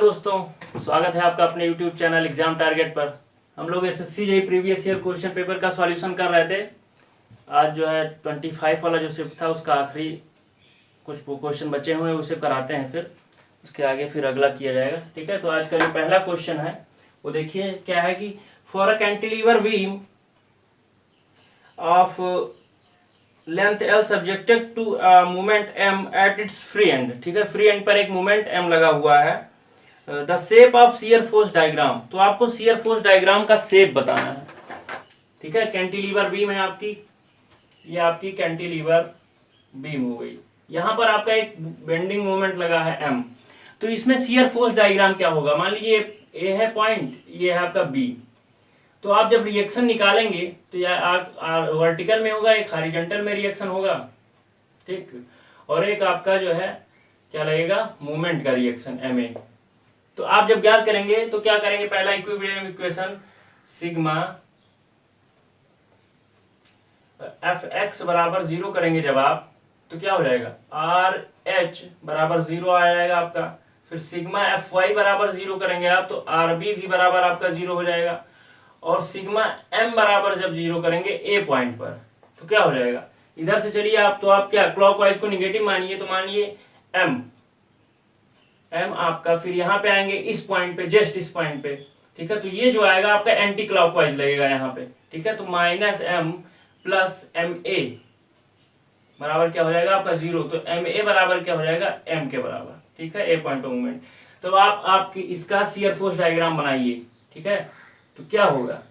दोस्तों, स्वागत है आपका अपने YouTube चैनल एग्जाम टारगेट पर। हम लोग SSC JEE previous year question paper का सॉल्यूशन कर रहे थे। आज जो है 25 वाला जो शिफ्ट था उसका आखिरी कुछ क्वेश्चन बचे हुए हैं, उसे कराते हैं, फिर उसके आगे फिर अगला किया जाएगा। ठीक है, तो आज का जो पहला क्वेश्चन है वो देखिए क्या है कि for a cantilever beam of length L subjected to moment M at its free end. ठीक है, फ्री एंड पर एक मोमेंट M लगा हुआ है। The shape of shear force diagram, तो आपको शियर फोर्स डायग्राम का शेप बताना है। ठीक है, कैंटिलीवर बीम है आपकी, ये आपकी कैंटिलीवर बीम हो गई। यहां पर आपका एक बेंडिंग मोमेंट लगा है M, तो इसमें शियर फोर्स डायग्राम क्या होगा। मान लीजिए A है पॉइंट, ये है आपका B, तो आप जब रिएक्शन निकालेंगे तो यह वर्टिकल में होगा, एक हॉरिजॉन्टल में रिएक्शन होगा। ठीक, और एक आपका जो है क्या लगेगा, मोमेंट का रिएक्शन MA। तो आप जब ज्ञात करेंगे तो क्या करेंगे, पहला इक्विलिब्रियम इक्वेशन सिग्मा Fx बराबर 0 करेंगे जब आप, तो क्या हो जाएगा RH बराबर 0 आ जाएगा आपका। फिर सिग्मा Fy बराबर 0 करेंगे आप, तो RB भी बराबर आपका 0 हो जाएगा। और सिग्मा M बराबर जब 0 करेंगे A पॉइंट पर, तो क्या हो जाएगा, इधर से चलिए आप, तो आप क्या क्लॉकवाइज को निगेटिव मानिए, तो मानिए M आपका, फिर यहाँ पे आएंगे इस पॉइंट पे, जस्ट इस पॉइंट पे। ठीक है, तो ये जो आएगा आपका एंटी क्लॉकवाइज लगेगा यहाँ पे। ठीक है, तो -M प्लस MA बराबर क्या हो जाएगा आपका 0, तो MA बराबर क्या हो जाएगा M के बराबर। ठीक है, A पॉइंट पे मूवमेंट। तो आपकी इसका शियर फोर्स डायग्राम बनाइए। ठीक है, तो क्या होगा,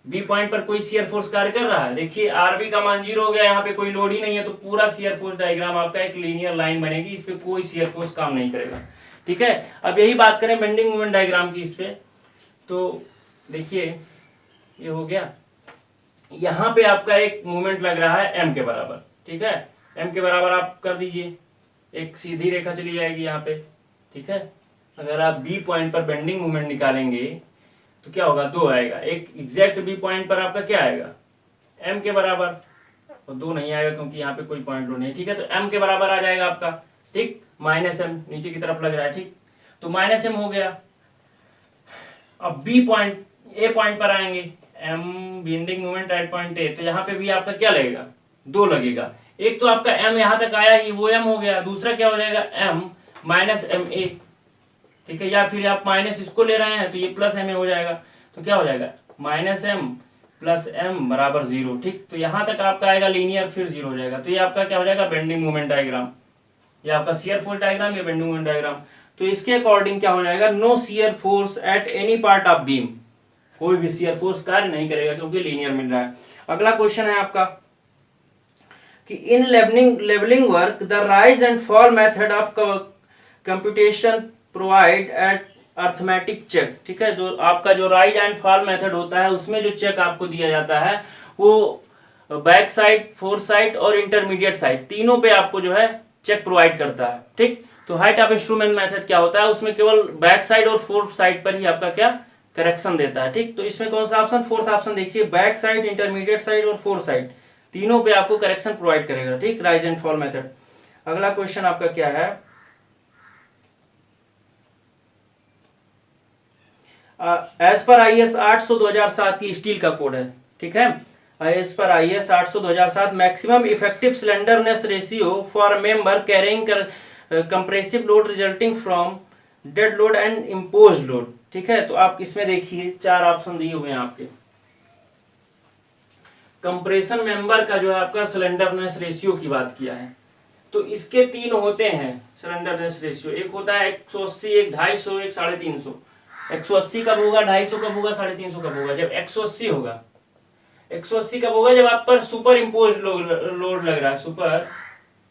B पॉइंट पर कोई शियर फोर्स कार्य कर रहा है, देखिए RB का मान 0 हो गया, यहाँ पे कोई लोड ही नहीं है, तो पूरा शियर फोर्स डायग्राम आपका एक लीनियर लाइन बनेगी, इस पे कोई शियर फोर्स काम नहीं करेगा। ठीक है, अब यही बात करें बेंडिंग मोमेंट डायग्राम की इस पे, तो देखिए ये हो गया, यहाँ पे आपका एक मोमेंट लग रहा है M के बराबर। ठीक है, M के बराबर आप कर दीजिए, एक सीधी रेखा चली जाएगी यहाँ पे। ठीक है, अगर आप B पॉइंट पर बेंडिंग मोमेंट निकालेंगे तो क्या होगा, 2 आएगा। एक एग्जैक्ट B पॉइंट पर आपका क्या आएगा, M के बराबर, और 2 नहीं आएगा क्योंकि यहाँ पे कोई पॉइंट लो नहीं। ठीक है, तो M के बराबर आ जाएगा आपका। ठीक, -M नीचे की तरफ लग रहा है। ठीक, तो -M हो गया। अब B पॉइंट A पॉइंट पर आएंगे, M bending moment at point A, तो यहाँ पे भी आपका क्या लगेगा, 2 लगेगा। एक तो आपका M यहाँ तक आया ही, वो M हो गया, दूसरा क्या हो जाएगा M -MA। ठीक है, या फिर आप माइनस इसको ले रहे हैं तो ये प्लस MA हो जाएगा, तो क्या हो जाएगा -M प्लस M बराबर 0। ठीक, तो यहाँ तक आपका आएगा लीनियर, फिर 0 हो जाएगा। तो ये आपका क्या हो जाएगा, बेंडिंग मोमेंट डायग्राम, ये आपका शियर फोर्स डायग्राम, ये बेंडिंग मोमेंट डायग्राम। तो इसके अकॉर्डिंग क्या हो जाएगा, no shear force at any part of beam, कोई भी शियर फोर्स कार्य नहीं करेगा क्योंकि लीनियर मिल रहा है। अगला क्वेश्चन है आपका कि in levelling work the rise and fall method of computation provide at arithmetic check. ठीक है, जो आपका जो राइज एंड फॉल मेथड होता है उसमें जो चेक आपको दिया जाता है वो बैक साइड, फोर्थ साइड और इंटरमीडिएट साइड, तीनों पे आपको जो है चेक प्रोवाइड करता है। ठीक, तो हाइट ऑफ इंस्ट्रूमेंट मेथड क्या होता है, उसमें केवल बैक साइड और फोर्थ साइड पर ही आपका क्या करेक्शन देता है। ठीक, तो इसमें कौन सा ऑप्शन, फोर्थ ऑप्शन देखिए, बैक साइड, इंटरमीडिएट साइड और फोर्थ साइड, तीनों पे आपको करेक्शन प्रोवाइड करेगा। ठीक, राइज एंड फॉल मेथड। अगला क्वेश्चन आपका क्या है, एज पर IS 800/2007 की स्टील का कोड है। ठीक है, एज पर IS 800/2007 maximum effective slenderness ratio for member carrying compressive load resulting from dead load and imposed load. ठीक है, तो आप इसमें देखिए 4 ऑप्शन दिए हुए हैं आपके। कंप्रेशन मेंबर का जो है आपका स्लेंडरनेस रेशियो की बात किया है, तो इसके 3 होते हैं स्लेंडरनेस रेशियो, एक होता है 180, एक 250, एक 350। 180 कब होगा, 250 कब होगा, 350 कब होगा, जब 180 होगा। 180 कब होगा, जब आप पर सुपर इम्पोज्ड लोड लग रहा है, सुपर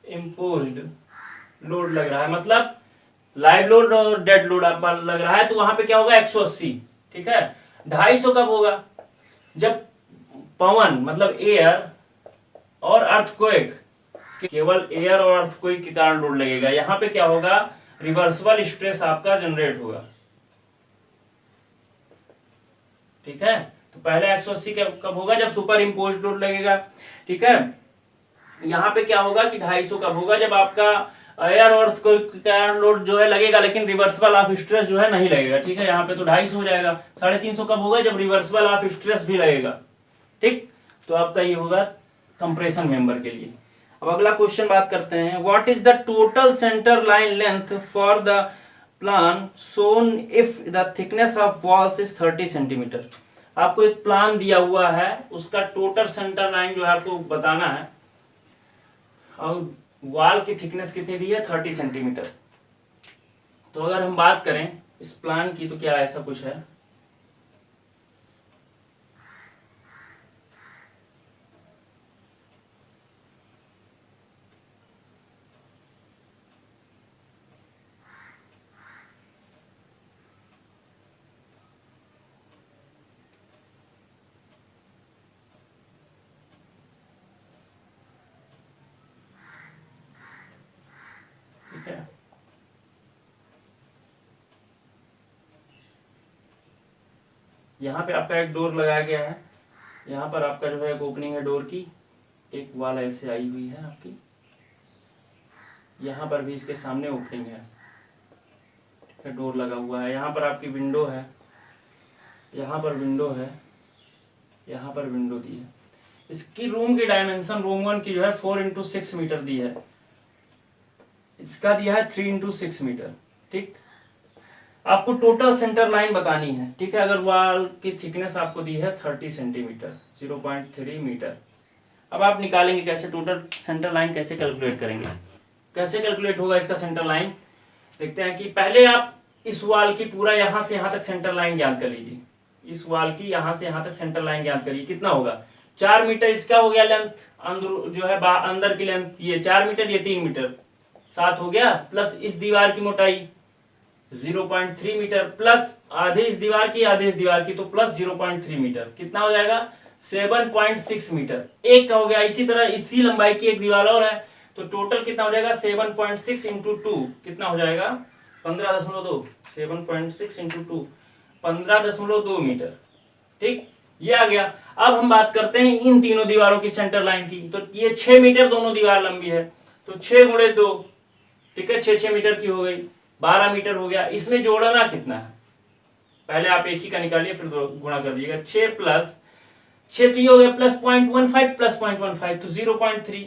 इम्पोज्ड लोड लग रहा है, मतलब लाइव लोड और डेड लोड आप पर लग रहा है, तो वहां पे क्या होगा 180। ठीक है, 250 कब होगा, जब पवन मतलब एयर और अर्थक्वेक, केवल एयर और अर्थक्वेक के कारण लोड लगेगा, यहाँ पे क्या होगा, रिवर्सिबल स्ट्रेस आपका जनरेट होगा। ठीक है, तो पहले 180 कब होगा, जब सुपर इम्पोज्ड लोड लगेगा। ठीक है, यहाँ पे क्या होगा कि 250 कब होगा, जब आपका एयर और का लोड जो है लगेगा, लेकिन रिवर्सिबल ऑफ स्ट्रेस जो है नहीं लगेगा। ठीक है, यहाँ पे तो 250 हो जाएगा। 350 कब होगा? जब रिवर्सिबल ऑफ स्ट्रेस भी लगेगा। ठीक, तो आपका ये होगा कंप्रेशन मेंबर के लिए। अब अगला क्वेश्चन बात करते हैं, what is the total centre line length for the plan shown if the thickness of walls is 30 centimetre. आपको एक प्लान दिया हुआ है, उसका टोटल सेंटर लाइन जो है आपको बताना है, और वॉल की थिकनेस कितनी दी है? 30 सेंटीमीटर। तो अगर हम बात करें इस प्लान की, तो क्या ऐसा कुछ है, ठीक है। यहाँ पे आपका एक डोर लगाया गया है, यहाँ पर आपका जो है एक ओपनिंग है डोर की, एक वॉल ऐसे आई हुई है आपकी, यहाँ पर भी इसके सामने ओपनिंग है, ठीक है, डोर लगा हुआ है। यहाँ पर आपकी विंडो है, यहाँ पर विंडो है, यहाँ पर विंडो दी है। इसकी रूम की डायमेंशन रूम 1 की जो है 4x6 मीटर दी है, इसका दिया है 3x6 मीटर। ठीक, आपको टोटल सेंटर लाइन बतानी है। ठीक है, अगर वॉल की थिकनेस आपको दी है 30 सेंटीमीटर, 0.3 मीटर। अब आप निकालेंगे कैसे टोटल सेंटर लाइन, कैसे कैलकुलेट करेंगे, कैसे कैलकुलेट होगा इसका सेंटर लाइन? देखते हैं कि पहले आप इस वॉल की पूरा यहाँ से यहाँ तक सेंटर लाइन ज्ञात कर लीजिए। इस वॉल की यहाँ से यहाँ तक सेंटर लाइन ज्ञात करिए, कितना होगा? 4 मीटर इसका हो गया लेंथ, अंदर जो है अंदर की लेंथ ये 4 मीटर, ये 3 मीटर, 7 हो गया, प्लस इस दीवार की मोटाई 0.3 मीटर, प्लस आधे इस दीवार की आधे इस दीवार की, तो प्लस 0.3 मीटर, कितना हो जाएगा? 7.6 मीटर। एक का हो गया। इसी तरह इसी लंबाई की एक दीवार और है, तो टोटल कितना हो जाएगा? 7.6 इंटू 2 कितना हो जाएगा? 15.2। 7.6 इंटू 2 15.2 मीटर। ठीक, ये आ गया। अब हम बात करते हैं इन तीनों दीवारों की सेंटर लाइन की। तो ये 6 मीटर दोनों दीवार लंबी है, तो 6 गुणे 2, ठीक है, 6 मीटर की हो गई, 12 मीटर हो गया। इसमें जोड़ना कितना है? पहले आप एक ही का निकालिए, फिर गुणा कर दीजिएगा। 6 प्लस 6 तो ये हो गया प्लस 0.15 प्लस 0.15 तो 0.3,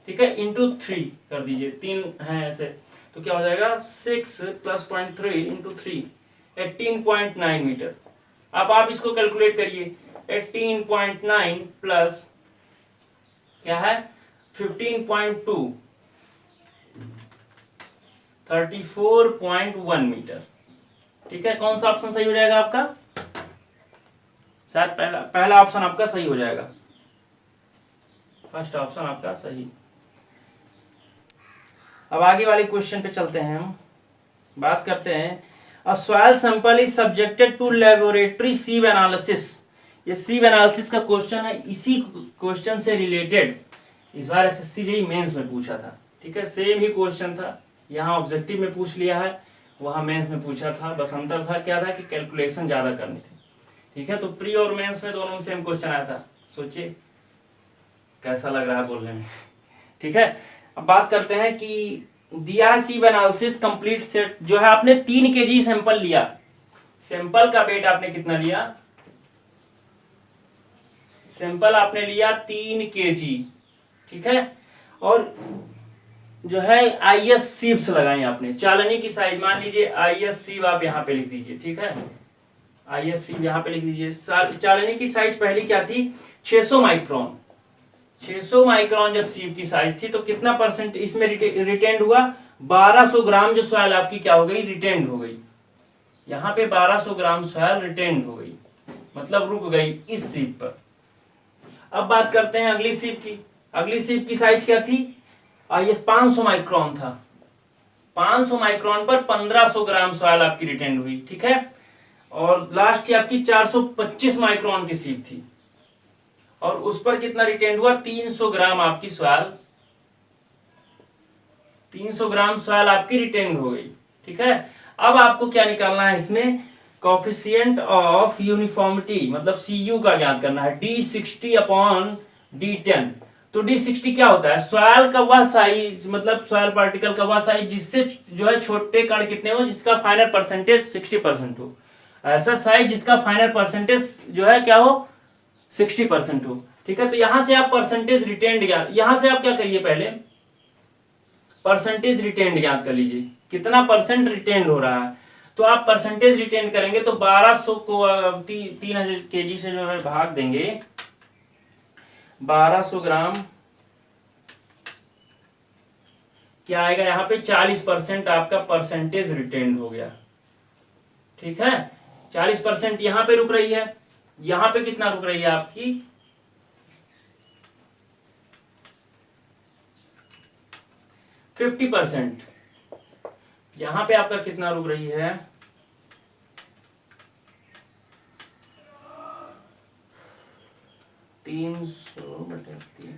ठीक है, इंटू 3 कर दीजिए, 3 है ऐसे, तो क्या हो जाएगा? 6 प्लस 0.3 इंटू 3 18.9 मीटर। अब आप इसको कैलकुलेट करिए, 18.9 प्लस क्या है 15.2 34.1 मीटर। ठीक है, कौन सा ऑप्शन सही हो जाएगा आपका? शायद पहला ऑप्शन आपका सही हो जाएगा, फर्स्ट ऑप्शन आपका सही। अब आगे वाले क्वेश्चन पे चलते हैं, हम बात करते हैं a soil sample is subjected to laboratory sieve analysis. ये सीव एनालिसिस का क्वेश्चन है, इसी क्वेश्चन से रिलेटेड इस बार एसएससी जेईई मेंस में पूछा था। ठीक है, सेम ही क्वेश्चन था, यहाँ ऑब्जेक्टिव में पूछ लिया है, वहां मेंस में पूछा था, बस अंतर था क्या था कि कैलकुलेशन ज्यादा करनी थी। ठीक है, तो प्री और मेंस में दोनों में सेम क्वेश्चन आया था। सोचिए कैसा लग रहा है बोलने में। ठीक है, अब बात करते हैं कि दिया है सीव एनालिसिस कंप्लीट सेट, जो है आपने 3 kg सैंपल लिया, सैंपल का वेट आपने कितना लिया? सैंपल आपने लिया 3 kg, ठीक है, और जो है आईएस सीव्स लगाई आपने, चालनी की साइज मान लीजिए आईएस सीव आप यहाँ पे लिख दीजिए। ठीक है, आईएस सीव यहाँ पे लिख दीजिए। चालनी की साइज पहली क्या थी? 600 माइक्रोन। 600 माइक्रोन जब सीव की साइज थी, तो कितना परसेंट इसमें रिटेंड हुआ? 1200 ग्राम जो सॉइल आपकी क्या हो गई? रिटेंड हो गई। यहाँ पे 1200 ग्राम सॉइल रिटेंड हो गई, मतलब रुक गई इस सीव पर। अब बात करते हैं अगली सीव की। अगली सीव की साइज क्या थी? आईएस 500 माइक्रोन था। 500 माइक्रोन पर 1500 ग्राम सॉइल आपकी रिटेंड हुई। ठीक है, और लास्ट की आपकी 425 माइक्रोन की सीव थी, और उस पर कितना रिटेंड हुआ? 300 ग्राम आपकी सॉइल, 300 ग्राम सॉइल आपकी रिटेंड हो गई। ठीक है, अब आपको क्या निकालना है इसमें? कोएफिशिएंट ऑफ यूनिफॉर्मिटी, मतलब सीयू का ज्ञात करना है। D60 अपॉन D10, तो D60 क्या होता है, सॉइल का वह साइज, मतलब सॉइल पार्टिकल का वह साइज जिससे जो है छोटे कण कितने हो, जिसका फाइनल परसेंटेज 60% हो। ऐसा साइज जिसका फाइनल परसेंटेज जो है क्या हो, 60% हो। ठीक है, तो यहां से आप परसेंटेज रिटेन्ड ज्ञात, यहां से आप क्या करिए, पहले परसेंटेज रिटेन्ड ज्ञात कर लीजिए, कितना परसेंट रिटेन्ड हो रहा है। तो आप परसेंटेज रिटेन करेंगे तो 1200 को 3000 kg से जो है भाग देंगे, 1200 ग्राम क्या आएगा यहाँ पे, 40% आपका परसेंटेज रिटेन्ड हो गया। ठीक है, 40% यहां पे रुक रही है, यहां पे कितना रुक रही है आपकी, 50%। यहां पे आपका कितना रुक रही है, 300/3,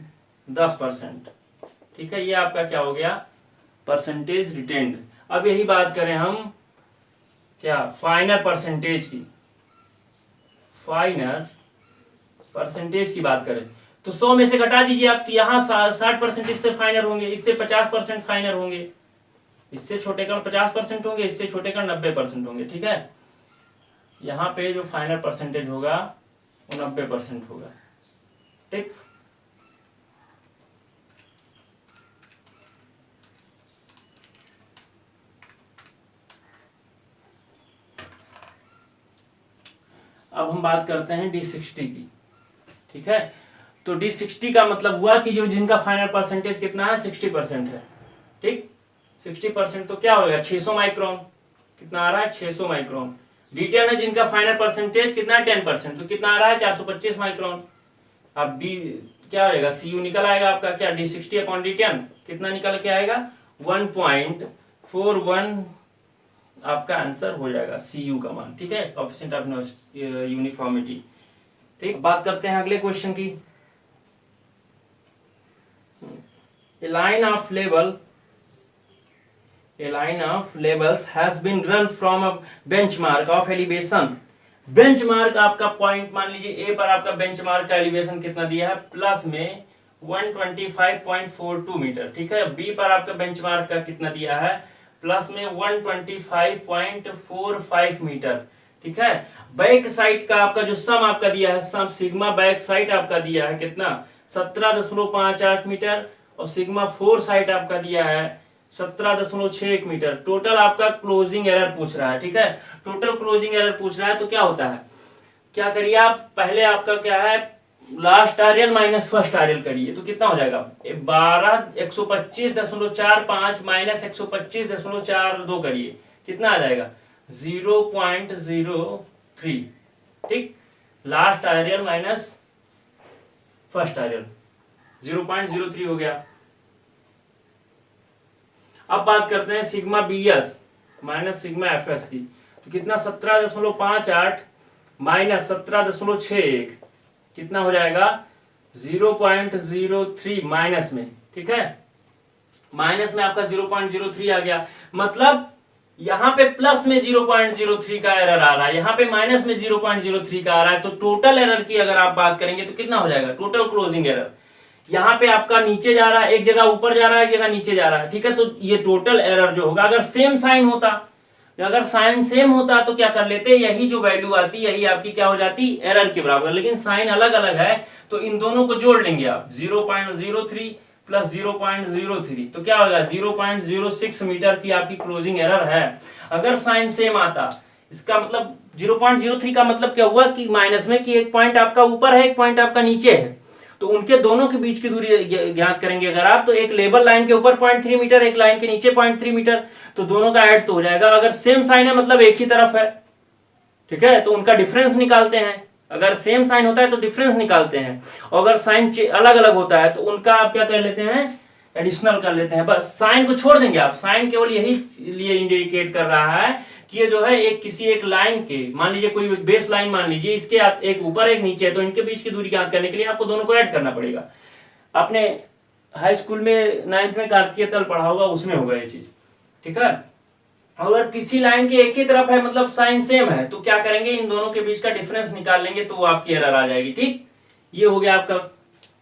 10%। ठीक है, ये आपका क्या हो गया, परसेंटेज रिटेन्ड। अब यही बात करें हम क्या, फाइनल परसेंटेज की, फाइनल परसेंटेज की बात करें तो 100 में से घटा दीजिए आप, तो यहाँ 60% इससे फाइनल होंगे, इससे 50% फाइनल होंगे, इससे छोटे कण 50% होंगे, इससे छोटे कण 90% होंगे। ठीक है, यहाँ पे जो फाइनल परसेंटेज होगा वो 90% होगा। ठीक, अब हम बात करते हैं D60 की। ठीक है, तो D60 का मतलब हुआ कि जो जिनका फाइनल परसेंटेज कितना है, 60% है। ठीक, 60% तो क्या होगा, 600 माइक्रोन, कितना आ रहा है, 600 माइक्रोन। D10 है जिनका फाइनल परसेंटेज कितना है, 10%, तो कितना आ रहा है, 425 माइक्रोन। अब डी क्या होगा, CU निकल आएगा आपका क्या, D60/D10 कितना निकल के आएगा, 1.41 आपका आंसर हो जाएगा, CU का मान। ठीक है, कोएफिशिएंट ऑफ यूनिफॉर्मिटी। ठीक, बात करते हैं अगले क्वेश्चन की। A line of labels has been run from a benchmark of elevation। Benchmark आपका पॉइंट मान लीजिए ए पर आपका बेंचमार्क का एलिवेशन कितना दिया है, प्लस में 125.42 मीटर। ठीक है, बी पर आपका बेंचमार्क का कितना दिया है, प्लस में 125.45 मीटर। ठीक है, बैक साइड का आपका जो सम आपका दिया है, सम सिग्मा बैक साइड आपका दिया है कितना, 17.58 मीटर, और सिग्मा फोर साइड आपका दिया है 17.61 मीटर। टोटल आपका क्लोजिंग एरर पूछ रहा है। ठीक है, टोटल क्लोजिंग एरर पूछ रहा है, तो क्या होता है, क्या करिए आप, पहले आपका क्या है, last Areal minus first Areal करिए, तो कितना हो जाएगा, 125.45 माइनस 125.42 करिए, कितना आ जाएगा, 0.03। ठीक, last Areal minus first Areal 0.03 हो गया। अब बात करते हैं sigma BS minus sigma FS की, तो कितना, 17.58 माइनस 17.61 कितना हो जाएगा, 0.03 माइनस में। ठीक है, माइनस में आपका 0.03 आ गया, मतलब यहां पे प्लस में 0.03 का एरर आ रहा है, यहां पे माइनस में 0.03 का आ रहा है। तो टोटल एरर की अगर आप बात करेंगे तो कितना हो जाएगा, टोटल क्लोजिंग एरर, यहाँ पे आपका नीचे जा रहा है, एक जगह ऊपर जा रहा है, एक जगह नीचे जा रहा है। ठीक है, तो ये टोटल एरर जो होगा, अगर सेम साइन होता, अगर साइन सेम होता तो क्या कर लेते, यही जो वैल्यू आती यही आपकी क्या हो जाती, एरर के बराबर। लेकिन साइन अलग अलग है तो इन दोनों को जोड़ लेंगे आप, 0.03 प्लस 0.03 तो क्या होगा, 0.06 मीटर की आपकी क्लोजिंग एरर है। अगर साइन सेम आता, इसका मतलब 0.03 का मतलब क्या हुआ कि माइनस में, कि एक पॉइंट आपका ऊपर है, एक पॉइंट आपका नीचे है, तो उनके दोनों के बीच की दूरी ज्ञात करेंगे अगर आप, तो एक लेबल लाइन के ऊपर 0.3 मीटर, एक लाइन के नीचे 0.3 मीटर, तो दोनों का ऐड तो हो जाएगा। अगर सेम साइन है मतलब एक ही तरफ है, ठीक है, तो उनका डिफरेंस निकालते हैं। अगर सेम साइन होता है तो डिफरेंस निकालते हैं, और अगर साइन अलग अलग होता है तो उनका आप क्या कर लेते हैं, एडिशनल कर लेते हैं। बस साइन को छोड़ देंगे आप, साइन केवल यही लिए इंडिकेट कर रहा है कि ये जो है एक किसी एक लाइन के, मान लीजिए कोई बेस लाइन मान लीजिए, इसके एक ऊपर एक नीचे है, तो इनके बीच की दूरी ज्ञात करने के लिए आपको दोनों को ऐड करना पड़ेगा। आपने हाई स्कूल में 9th में कार्तीय तल पढ़ा होगा, उसमें होगा ये चीज। ठीक है, अगर किसी लाइन के एक ही तरफ है मतलब साइन सेम है, तो क्या करेंगे, इन दोनों के बीच का डिफरेंस निकाल लेंगे, तो वो आपकी एरर आ जाएगी। ठीक, ये हो गया आपका।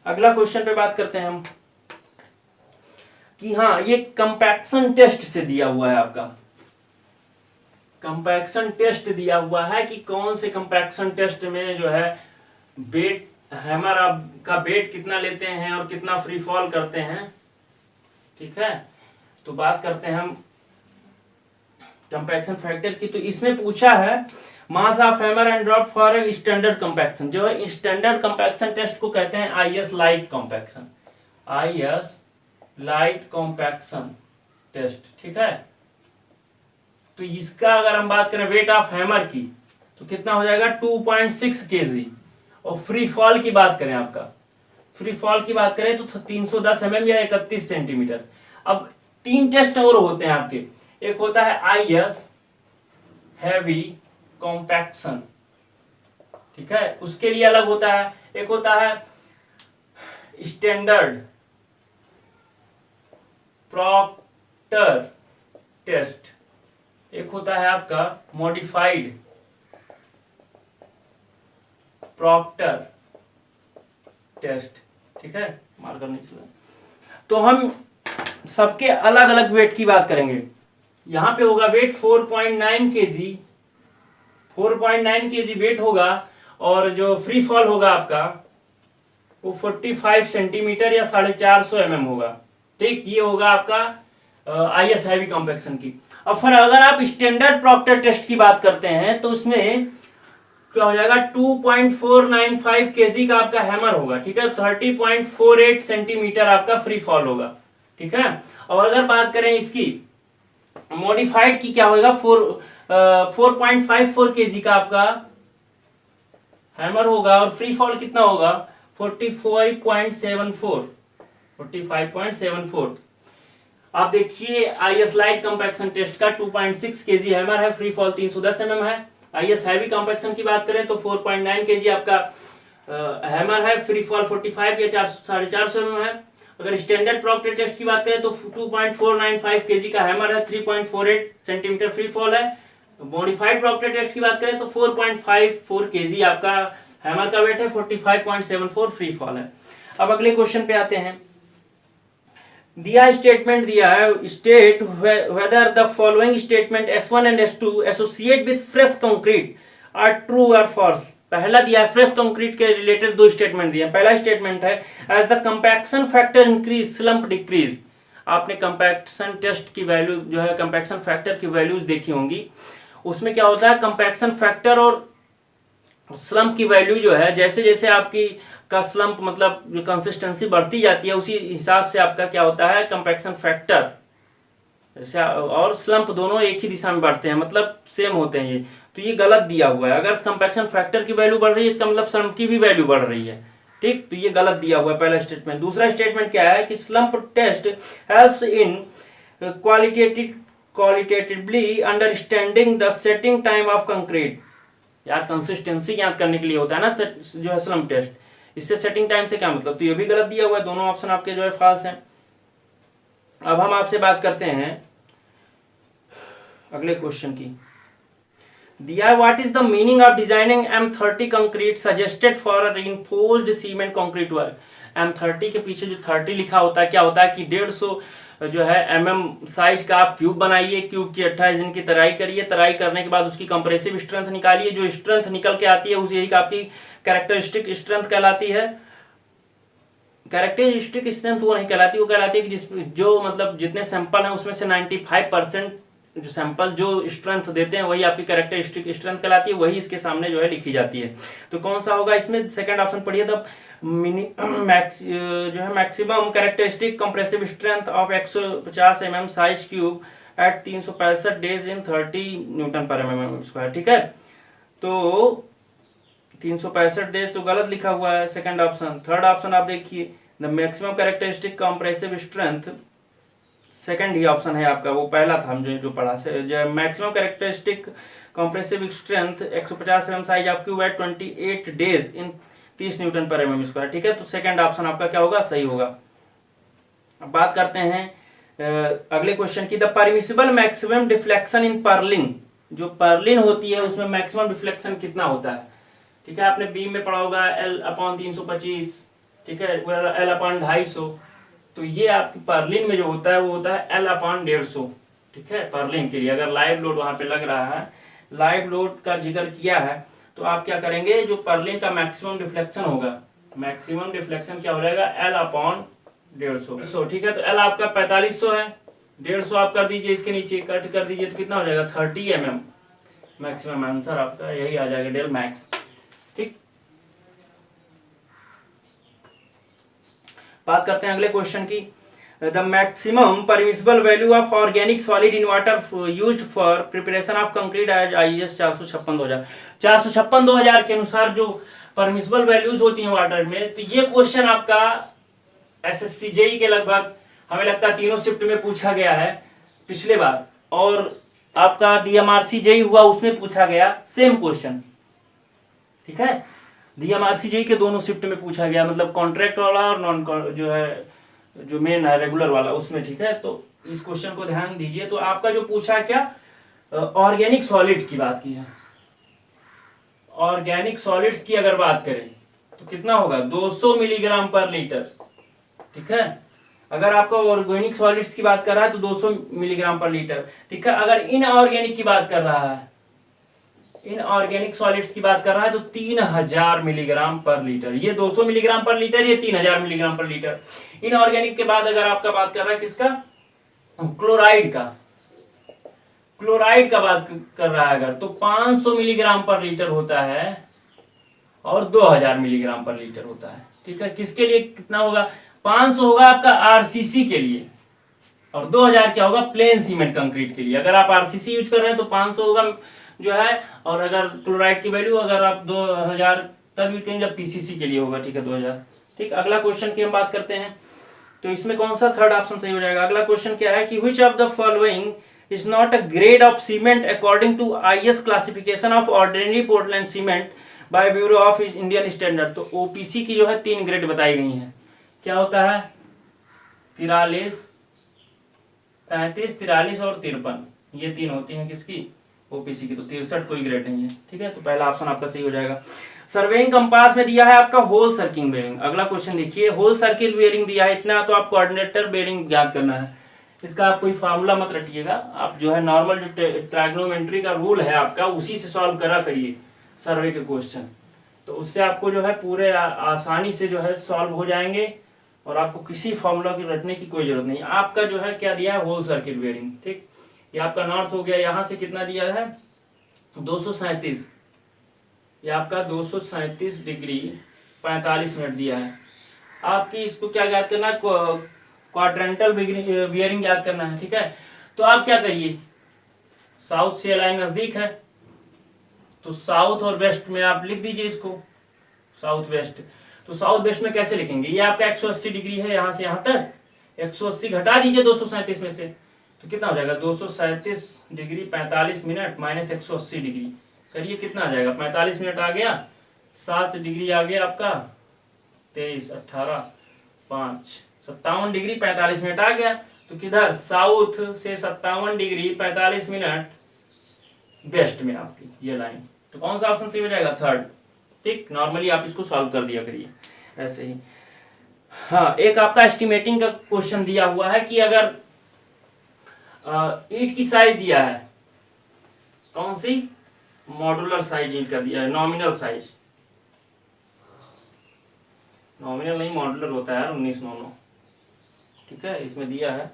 अगला क्वेश्चन पे बात करते हैं हम कि हाँ ये कंपैक्शन टेस्ट से दिया हुआ है आपका, कंपैक्शन टेस्ट दिया हुआ है कि कौन से कंपैक्शन टेस्ट में जो है वेट हैमर आपका वेट कितना लेते हैं और कितना फ्री फॉल करते हैं। ठीक है, तो बात करते हैं हम कंपैक्शन फैक्टर की। तो इसमें पूछा है mass of hammer and drop for a standard compaction, जो है स्टैंडर्ड कंपैक्शन टेस्ट को कहते हैं IS light compaction, IS light compaction test. ठीक है, तो इसका अगर हम बात करें वेट ऑफ हैमर की तो कितना हो जाएगा 2.6 kg, और फ्री फॉल की बात करें, आपका फ्री फॉल की बात करें तो 310 mm या 31 सेंटीमीटर। अब 3 टेस्ट और होते हैं आपके, एक होता है आईएस हैवी कॉम्पैक्शन, ठीक है, उसके लिए अलग होता है। एक होता है स्टैंडर्ड प्रॉक्टर टेस्ट, एक होता है आपका मॉडिफाइड प्रॉक्टर टेस्ट। ठीक है, मार्कर नहीं चला। तो हम सबके अलग अलग वेट की बात करेंगे। यहां पे होगा वेट 4.9 kg, 4.9 kg वेट होगा, और जो फ्री फॉल होगा आपका वो 45 सेंटीमीटर या 450 mm होगा। ठीक, ये होगा आपका आईएस हैवी कॉम्पैक्शन की। अब फिर अगर आप स्टैंडर्ड प्रॉक्टर टेस्ट की बात करते हैं तो उसमें क्या हो जाएगा 2.495 kg का आपका हैमर होगा। ठीक है, 30.48 सेंटीमीटर आपका फ्री फॉल होगा। ठीक है, और अगर बात करें इसकी मॉडिफाइड की क्या होगा 4.54 kg का आपका हैमर होगा, और फ्री फॉल कितना होगा 45.74। आप देखिए आईएस लाइट कंपैक्शन टेस्ट का 2.6 kg हैमर है, फ्री फॉल 310 mm है। आईएस हैवी कंपैक्शन की बात करें तो 4.9 kg आपका हैमर है, फ्री फॉल 45 या 450 mm है। अगर स्टैंडर्ड प्रॉक्टर टेस्ट की बात करें तो 2.495 kg का हैमर है, 3.48 सेंटीमीटर फ्री फॉल है। मॉडिफाइड प्रॉक्टर टेस्ट की बात करें तो 4.54 kg आपका हैमर का वेट है, 45.74 फ्री फॉल है। अब अगले क्वेश्चन पे आते हैं। दिया स्टेटमेंट दिया है, state whether the following statement S1 and S2 associate with fresh concrete are true और फॉल्स। पहला दिया है फ्रेश कंक्रीट के रिलेटेड दो स्टेटमेंट दिए। पहला स्टेटमेंट है as the compaction factor increase slump decrease. आपने कंपैक्शन टेस्ट की वैल्यू जो है कंपैक्शन फैक्टर की वैल्यूज देखी होंगी, उसमें क्या होता है कंपैक्शन फैक्टर और स्लम्प की वैल्यू जो है जैसे जैसे आपकी का स्लम्प मतलब जो कंसिस्टेंसी बढ़ती जाती है उसी हिसाब से आपका क्या होता है कंपैक्शन फैक्टर जैसे और स्लम्प दोनों एक ही दिशा में बढ़ते हैं, मतलब सेम होते हैं ये। तो ये गलत दिया हुआ है। अगर कंपैक्शन फैक्टर की वैल्यू बढ़ रही है इसका मतलब स्लम्प की भी वैल्यू बढ़ रही है। ठीक, तो ये गलत दिया हुआ है पहला स्टेटमेंट। दूसरा स्टेटमेंट क्या है कि slump test helps in qualitatively understanding the setting time of concrete. यार कंसिस्टेंसी याद करने के लिए होता है ना जो है स्लम्प टेस्ट, इससे सेटिंग टाइम से क्या मतलब, तो ये भी गलत दिया हुआ है। दोनों ऑप्शन आपके जो है फॉल्स हैं। अब हम आपसे बात करते हैं अगले क्वेश्चन की। दिया what is the meaning of designing M30 concrete suggested for a reinforced cement concrete work. M30 के पीछे जो 30 लिखा होता है क्या होता है कि 150 जो है mm साइज का आप क्यूब बनाइए, क्यूब की 28 दिन की तराई करिए, तराई करने के बाद उसकी कंप्रेसिव स्ट्रेंथ निकालिए, जो स्ट्रेंथ निकल के आती है उसी यही आपकी कैरेक्टरिस्टिक स्ट्रेंथ कहलाती है। कैरेक्टरिस्टिक स्ट्रेंथ वो नहीं कहलाती, वो कहलाती है कि जिसमें जो मतलब जितने सैंपल हैं उसमें से 95% जो सैंपल जो स्ट्रेंथ देते हैं वही आपकी कैरेक्टरिस्टिक स्ट्रेंथ कहलाती है, वही इसके सामने जो है लिखी जाती है। तो कौन सा होगा इसमें, सेकंड ऑप्शन पढ़िए। द जो है maximum characteristic compressive strength of 150 mm size cube at 365 days in 30 newton per mm square. ठीक है, तो 365 डेज तो गलत लिखा हुआ है सेकंड ऑप्शन। थर्ड ऑप्शन आप देखिए the maximum characteristic compressive strength, second ही ऑप्शन है आपका, वो पहला था हम जो पढ़ा जो maximum characteristic compressive strength 150 mm size of cube at 28 days in 30 newton per mm square. ठीक है, तो सेकंड ऑप्शन आपका क्या होगा, सही होगा। अब बात करते हैं अगले क्वेश्चन की। The permissible maximum deflection in pearling. जो पर्लिन होती है उसमें मैक्सिमम डिफ्लेक्शन कितना होता है। ठीक है, आपने बीम में पढ़ा होगा L/325। ठीक है, L/250। तो ये आपकी पर्लिन में जो होता है वो होता है L/150, ठीक है, पर्लिन के लिए। अगर लाइव लोड वहां पे लग रहा है, लाइव लोड का जिक्र किया है, तो आप क्या करेंगे, जो पर्लिन का मैक्सिमम डिफ्लेक्शन होगा, मैक्सिमम डिफ्लेक्शन क्या हो जाएगा, L/150। ठीक है, तो L आपका 4500 है, 150 आप कर दीजिए, इसके नीचे कट कर दीजिए तो कितना हो जाएगा, 30 mm मैक्सिमम आंसर आपका यही आ जाएगा, डेल मैक्स। ठीक, बात करते हैं अगले क्वेश्चन की। The maximum permissible value of organic solid in water used for preparation of concrete as IS 456/2000 के अनुसार जो परमिसिबल वैल्यूज होती हैं वाटर में, तो ये क्वेश्चन आपका SSC JEE के लगभग हमें लगता है तीनों शिफ्ट में पूछा गया है पिछले बार, और आपका DMRC JEE हुआ उसमें पूछा गया सेम क्वेश्चन, ठीक है। DMRC JEE के दोनों शिफ्ट में पूछा गया, मतलब कॉन्ट्रैक्ट वाला और नॉन जो है, जो मेन है रेगुलर वाला उसमें, ठीक है। तो इस क्वेश्चन को ध्यान दीजिए। तो आपका जो पूछा है क्या, ऑर्गेनिक सॉलिड्स की बात की है। ऑर्गेनिक सॉलिड्स की अगर बात करें तो कितना होगा, 200 मिलीग्राम पर लीटर, ठीक है। अगर आपका ऑर्गेनिक सॉलिड्स की बात कर रहा है तो 200 मिलीग्राम पर लीटर, ठीक है। अगर इनऑर्गेनिक की बात कर रहा है, इनऑर्गेनिक सॉलिड्स की बात कर रहा है तो 3000 मिलीग्राम पर लीटर। ये 200 मिलीग्राम पर लीटर, ये 3000 मिलीग्राम पर लीटर। इनऑर्गेनिक के बाद अगर आपका बात कर रहा है किसका, क्लोराइड का, क्लोराइड का बात कर रहा है अगर, तो 500 मिलीग्राम पर लीटर होता है और 2000 मिलीग्राम पर लीटर होता है, ठीक है। किसके लिए कितना होगा, 500 होगा आपका RCC के लिए और 2000 क्या होगा, प्लेन सीमेंट कंक्रीट के लिए। अगर आप RCC यूज कर रहे हैं तो 500 होगा जो है, और अगर क्लोराइड की वैल्यू अगर आप 2000 तब यूज करेंगे जब PCC के लिए होगा, ठीक है, 2000। ठीक, अगला क्वेश्चन की हम बात करते हैं। तो इसमें कौन सा थर्ड ऑप्शन सही हो जाएगा। अगला क्वेश्चन क्या है कि which of the following is not a grade of cement according to IS classification of ordinary Portland cement by bureau of Indian standard. तो OPC की जो है 3 ग्रेड बताई गई हैं। क्या होता है, 43, 33, 43 और 53, ये 3 होती हैं किसकी, OPC की। तो 63 कोई ग्रेड नहीं है, ठीक है। तो पहला ऑप्शन आपका सही हो जाएगा। सर्वेइंग कंपास में दिया है आपका होल सर्किल बेरिंग। अगला क्वेश्चन देखिए, होल सर्किल बेरिंग दिया है इतना, तो आप कोऑर्डिनेटर बेरिंग ज्ञात करना है। इसका आप कोई फार्मूला मत रटिएगा, आप जो है नॉर्मल जो ट्राइग्नोमेट्री का रूल है आपका उसी से सॉल्व करा करिए सर्वे के क्वेश्चन, तो उससे आपको जो है पूरे आसानी से जो है सॉल्व हो जाएंगे और आपको किसी फार्मूला की रटने की कोई जरूरत नहीं। आपका जो है क्या दिया है, होल सर्किल बेरिंग, ठीक। ये आपका नॉर्थ हो गया, यहाँ से कितना दिया है, 237, ये आपका 237 डिग्री 45 मिनट दिया है। आपकी इसको क्या याद करना है, क्वाड्रेंटल बियरिंग याद करना है, ठीक है। तो आप क्या करिए, साउथ से लाइन नजदीक है तो साउथ और वेस्ट में आप लिख दीजिए इसको, साउथ वेस्ट। तो साउथ वेस्ट में कैसे लिखेंगे, ये आपका 180 डिग्री है यहाँ से यहाँ तक, 180 घटा दीजिए 237 में से, तो कितना हो जाएगा, 237 डिग्री 45 मिनट माइनस 180 डिग्री करिए, कितना आ जाएगा, 45 मिनट आ गया, 7 डिग्री आ गया आपका, 23, 18, 5, 57 डिग्री 45 मिनट आ गया। तो किधर, साउथ से 57 डिग्री 45 मिनट वेस्ट में आपकी ये लाइन। तो कौन सा ऑप्शन सही हो जाएगा, थर्ड, ठीक। नॉर्मली आप इसको सॉल्व कर दिया करिए ऐसे ही। हाँ, एक आपका एस्टिमेटिंग का क्वेश्चन दिया हुआ है कि अगर ईंट की साइज दिया है, कौन सी, मॉड्यूलर साइज ईंट का दिया है, नॉमिनल साइज, नॉमिनल नहीं मॉड्यूलर होता है यार, 1999, ठीक है। इसमें दिया है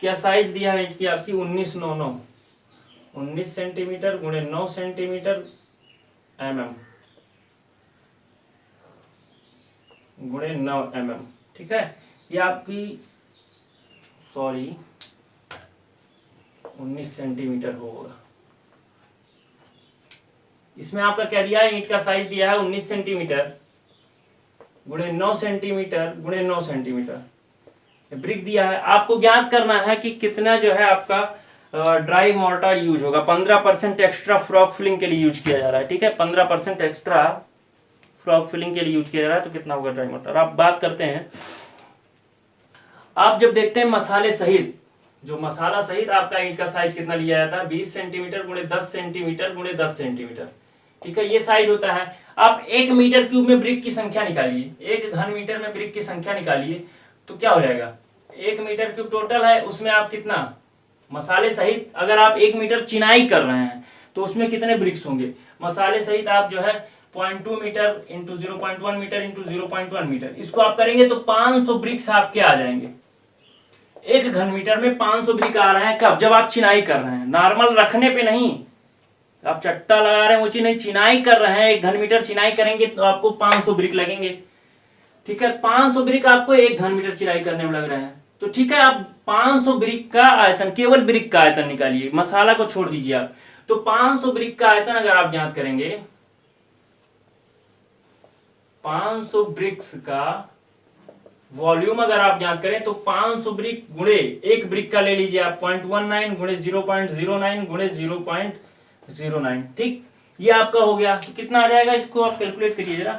क्या साइज दिया है ईंट की आपकी, 1999, 19 सेंटीमीटर गुणे 9 सेंटीमीटर mm गुणे 9 mm, ठीक है। ये आपकी सॉरी 19 सेंटीमीटर होगा। इसमें आपका क्या दिया है, ईंट का साइज दिया है 19 सेंटीमीटर गुणे 9 सेंटीमीटर गुणे 9 सेंटीमीटर। ब्रिक दिया है, आपको ज्ञात करना है कि कितना जो है आपका ड्राई मोर्टार यूज होगा। 15% एक्स्ट्रा फ्रॉक फिलिंग के लिए यूज किया जा रहा है, ठीक है। 15% एक्स्ट्रा फ्रॉक फिलिंग के लिए यूज किया जा रहा है, तो कितना होगा ड्राई मोर्टार। आप बात करते हैं, आप जब देखते हैं मसाले सहित, जो मसाला सहित आपका ईंट का साइज कितना लिया जाता है, 20 सेंटीमीटर गुणे 10 सेंटीमीटर गुणे 10 सेंटीमीटर, ठीक है। ये साइज होता है। आप 1 मीटर क्यूब में ब्रिक की संख्या निकालिए, 1 घन मीटर में ब्रिक की संख्या निकालिए तो क्या हो जाएगा, 1 मीटर क्यूब टोटल है, उसमें आप कितना मसाले सहित, अगर आप 1 मीटर चिनाई कर रहे हैं तो उसमें कितने ब्रिक्स होंगे, मसाले सहित आप जो है 0.2 metre into 0.1 metre into 0.1 metre, इसको आप करेंगे तो 500 ब्रिक्स आपके आ जाएंगे। 1 घन मीटर में 500 ब्रिक आ रहे हैं, कब, जब आप चिनाई कर रहे हैं, नॉर्मल रखने पे नहीं, आप चट्टा लगा रहे हैं वो चीज नहीं, चिनाई कर रहे हैं, 1 घन मीटर चिनाई करेंगे तो आपको 500 ब्रिक लगेंगे। ठीक है, 500 ब्रिक आपको 1 घन मीटर चिनाई करने में लग रहे हैं, तो ठीक है, आप 500 ब्रिक का आयतन, केवल ब्रिक का आयतन निकालिए, मसाला को छोड़ दीजिए आप, तो 500 ब्रिक का आयतन अगर आप ज्ञात करेंगे, 500 ब्रिक्स का वॉल्यूम अगर आप ज्ञात करें तो 500 ब्रिक गुणे एक ब्रिक का ले लीजिए आप 0.19 गुणे 0.09 गुणे 0.09, ठीक, ये आपका हो गया। तो कितना आ जाएगा, इसको आप कैलकुलेट करिए जरा,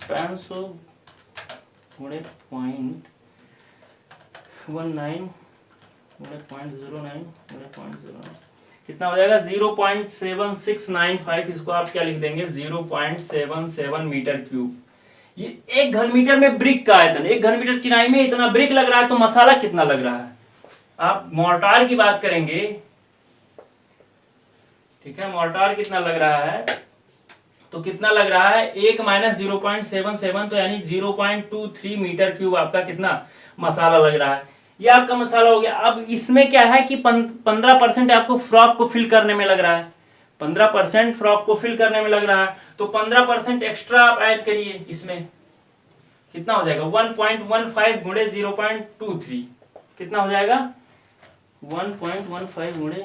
500 गुणे 0.19 गुणे 0.09 गुणे 0.09 कितना हो जाएगा, 0.7695, इसको आप क्या लिख देंगे, 0.77 मीटर क्यूब। ये 1 घन मीटर में ब्रिक का आयतन, 1 घन मीटर चिनाई में इतना ब्रिक लग रहा है, तो मसाला कितना लग रहा है। आप मोर्टार की बात करेंगे, ठीक है, मोर्टार कितना लग रहा है, तो कितना लग रहा है, 1 माइनस 0.77, तो यानी 0.23 मीटर क्यूब आपका कितना मसाला लग रहा है, ये आपका मसाला हो गया। अब इसमें क्या है कि 15% आपको फ्रॉक को फिल करने में लग रहा है, 15% फ्रॉक को फिल करने में लग रहा है, तो 15% एक्स्ट्रा आप ऐड करिए, इसमें कितना हो जाएगा, 1.15 गुणे 0.23 कितना हो जाएगा, 1.15 गुणे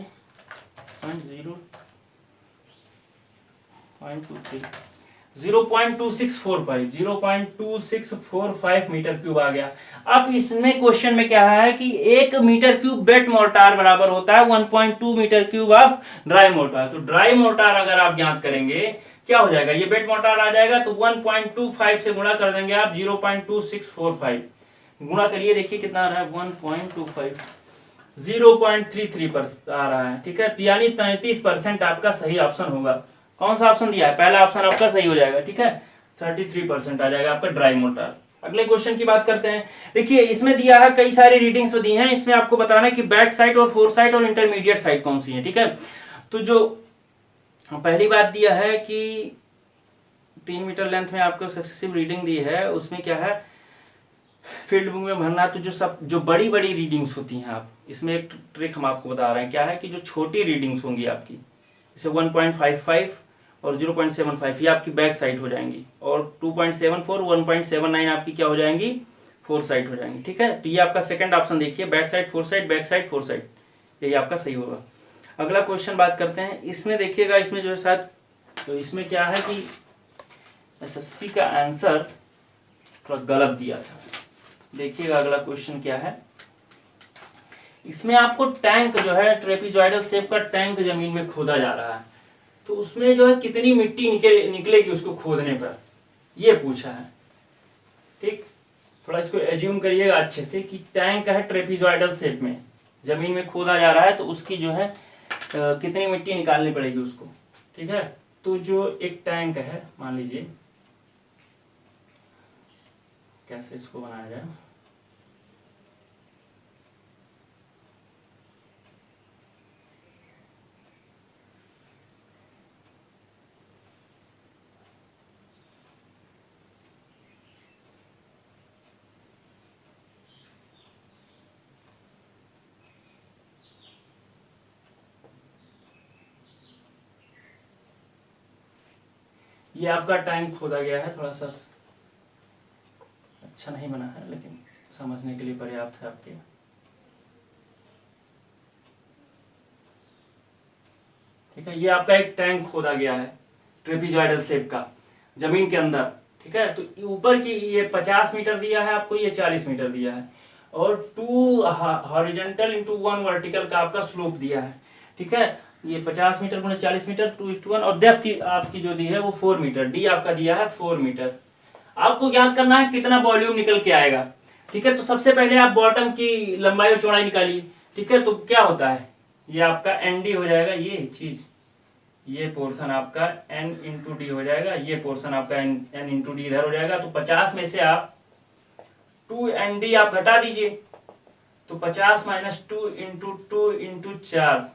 0.2645 मीटर क्यूब आ गया। अब इसमें क्वेश्चन में क्या है कि 1 मीटर क्यूब वेट मोर्टार बराबर होता है 1.2 metre cube of dry mortar. तो ड्राई मोर्टार अगर आप ज्ञात करेंगे क्या हो जाएगा, ये वेट मोर्टार आ जाएगा, तो 1.25 से गुणा कर देंगे आप, 0.2645 गुणा करिए, देखिए कितना आ रहा है, 1.25 0.33 पर आ रहा है, ठीक है, यानी 33% आपका सही ऑप्शन होगा। कौन सा ऑप्शन दिया है, पहला ऑप्शन आपका सही हो जाएगा, ठीक है, 33% आ जाएगा आपका ड्राई मोर्टार। अगले क्वेश्चन की बात करते हैं। देखिए इसमें दिया है, कई सारी रीडिंग्स दी हैं, इसमें आपको बताना है कि बैक साइड और फोर साइड और इंटरमीडिएट साइड कौन सी है, ठीक है। तो जो पहली बात दिया है कि 3 मीटर लेंथ में आपको सक्सेसिव रीडिंग दी है, उसमें क्या है, फील्ड बुक में भरना है, तो जो बड़ी बड़ी रीडिंग्स होती हैं, आप इसमें एक ट्रिक हम आपको बता रहे हैं, क्या है कि जो छोटी रीडिंग्स होंगी आपकी, जैसे 1.55 और 0.75 ये आपकी बैक साइड हो जाएंगी, और 2.74 1.79 आपकी क्या हो जाएंगी, फोर साइड हो जाएंगी, ठीक है। तो ये आपका सेकंड ऑप्शन देखिए, back side four side, back side four side, यही आपका सही होगा। अगला क्वेश्चन बात करते हैं, इसमें देखिएगा, इसमें जो है शायद, तो इसमें क्या है कि एसएससी का आंसर थोड़ा गलत दिया था। देखिएगा अगला क्वेश्चन क्या है, इसमें आपको टैंक जो है ट्रेपीजॉइडल शेप का टैंक जमीन में खोदा जा रहा है, तो उसमें जो है कितनी मिट्टी निकलेगी उसको खोदने पर, ये पूछा है, ठीक। थोड़ा इसको एज्यूम करिएगा अच्छे से कि टैंक है ट्रेपीजॉइडल शेप में, जमीन में खोदा जा रहा है, तो उसकी जो है कितनी मिट्टी निकालनी पड़ेगी उसको, ठीक है। तो जो एक टैंक है, मान लीजिए, कैसे इसको बनाया जाए, ये आपका टैंक खोदा गया है, थोड़ा सा अच्छा नहीं बना है, लेकिन समझने के लिए पर्याप्त है आपके। ठीक है, ये आपका एक टैंक खोदा गया है ट्रेपीजॉइडल शेप का जमीन के अंदर, ठीक है। तो ऊपर की ये 50 मीटर दिया है आपको, ये 40 मीटर दिया है, और 2 हॉरिजॉन्टल इंटू 1 वर्टिकल का आपका स्लोप दिया है, ठीक है। ये 50 मीटर गुणे 40 मीटर 2:1, और डेप्थ आपकी जो दी है वो 4 मीटर, डी आपका दिया है 4 मीटर। आपको ज्ञात करना है कितना वॉल्यूम निकल के आएगा, ठीक है। तो सबसे पहले आप बॉटम की लंबाई और चौड़ाई निकालिए, ठीक है। तो क्या होता है, ये आपका एनडी हो जाएगा, ये चीज, ये पोर्शन आपका n इंटू डी हो जाएगा, ये पोर्शन आपका n इंटू डी इधर हो जाएगा। तो 50 में से आप 2nd आप घटा दीजिए, तो 50 माइनस 2 इंटू 2 इंटू 4